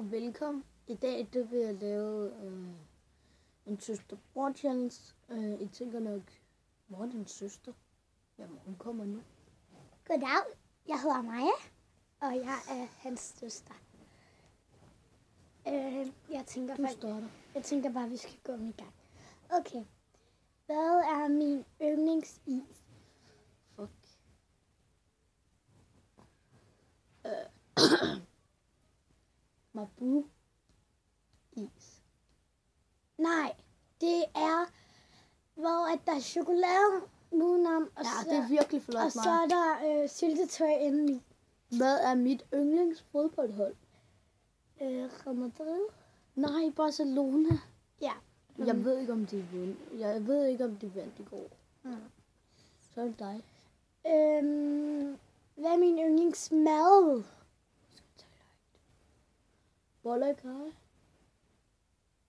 og velkommen. I dag vil jeg lave en søster-bror challenge. I tænker nok, hvor er din søster? Jamen, hun kommer nu. Goddag, jeg hedder Maja, og jeg er hans søster. Jeg tænker bare, vi skal gå i gang. Okay, hvad er min yndlingsis? Fuck. Mabu is. Nej, det er, hvor at der er chokolade udenom, og, Ja, det er virkelig flot, og så er der syltetøj indeni. Hvad er mit yndlingsfodboldhold? Real Madrid. Nej, Barcelona. Ja. Jeg ved ikke, om de vandt. Jeg ved ikke, om de vandt i går. Så er det dig. Hvad er min yndlingsmad? Boller i kaj.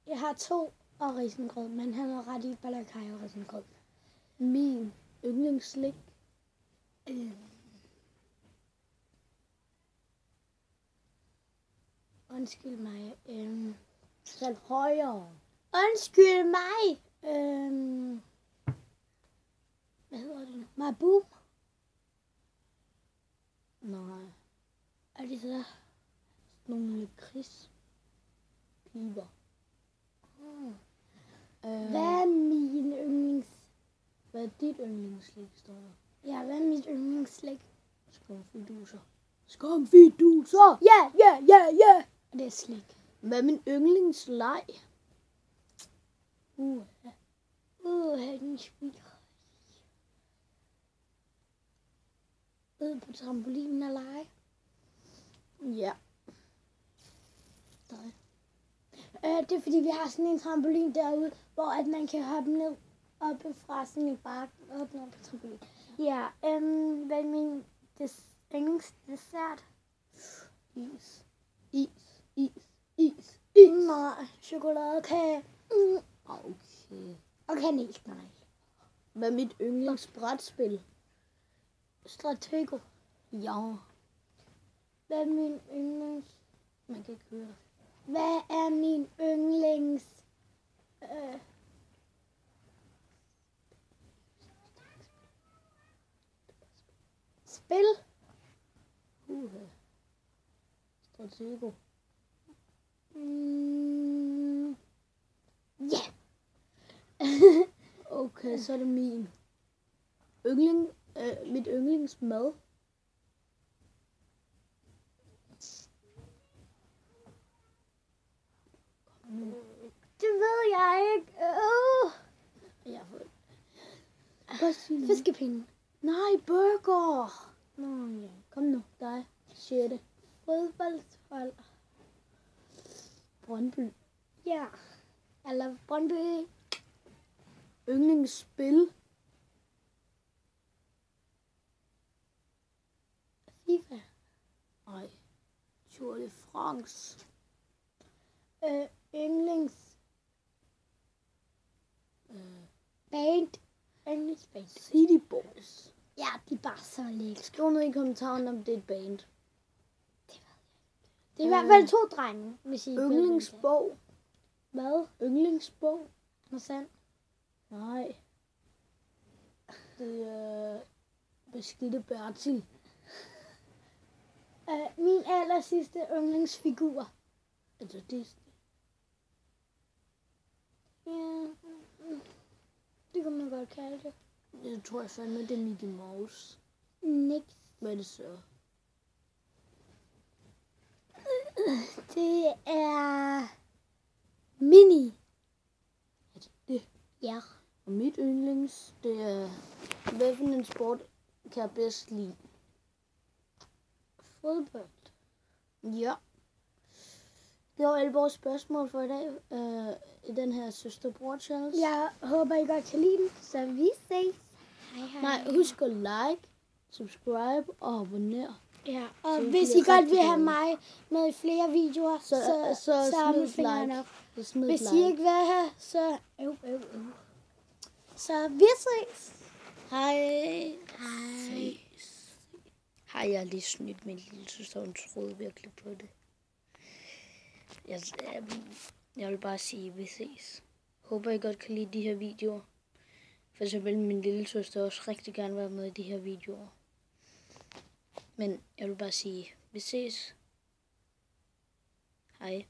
Jeg har 2 og risengrød, men han har ret i boller i kaj og risengrød. Min yndlingsslik. Undskyld mig. Tal højere. Undskyld mig. Hvad hedder det nu? Mabu. Nej. Er det så? Nogle lakrids. Piber. Hvad er min yndlings? Hvad er dit yndlingsslik, står der? Ja, hvad er mit yndlingsslik? Skumfiduser. Skumfiduser! Ja. Og det er slik. Hvad er min yndlingsleg? Den spiger. Ude på trampolinen og lege. Ja. Nej. Det er fordi, vi har sådan en trampolin derude, hvor at man kan hoppe ned oppe fra sådan en bakke og hoppe ned på trampolin. Ja, hvad er min yndlingsdessert? Is. Nej, chokoladekage. Okay. Og kanelknejl. Hvad er mit yndlingsbrætspil? Stratego. Ja. Hvad er min yndlings? Man kan ikke høre. Hvad er min yndlings? Spil? Stratego. Ja. Okay, så er det min mit yndlingsmad. Det ved jeg ikke. Jeg får Fiskepinde. Nej, burger. Nå ja. Kom nu, dig. 6. Fodboldhold. Brøndby. Ja. Eller Brøndby. Yndlingsspil. FIFA. Nej. Tour de France. Yndlings. Band. Yndlingsband. City Boys. Ja, de er bare så lækre. Skriv ned i kommentaren, om det er et band. Det er i hvert fald 2 drenge, hvis I Yndlingsbog. Hvad? Yndlingsbog. Noget sandt? Nej. Det er Beskidte Bertil. Min aller sidste yndlingsfigur. Altså Disney. Ja, det kunne man godt kalde det. Jeg tror jeg fandme, det er Mickey Mouse. Niks. Hvad er det så? Det er Minnie. Er det? Ja. Og mit yndlings, det er, hvad for en sport kan jeg bedst lide? Fodbold. Ja. Det var alle vores spørgsmål for i dag i den her søster-bror challenge. Jeg håber, I godt kan lide den, så vi ses. Hej. Nej, husk at like, subscribe og abonnere. Ja, og Så hvis bliver I godt rigtig vil have glade. mig med i flere videoer, så smid fingrene like. op. Så smid Hvis like. I ikke vil have, så Så vi ses. Hej. Hej. Hej, jeg har lige snydt min lille søster, hun troede virkelig på det. Jeg vil bare sige, vi ses. Håber I godt kan lide de her videoer. For så vil min lille søster også rigtig gerne være med i de her videoer. Men jeg vil bare sige, vi ses. Hej.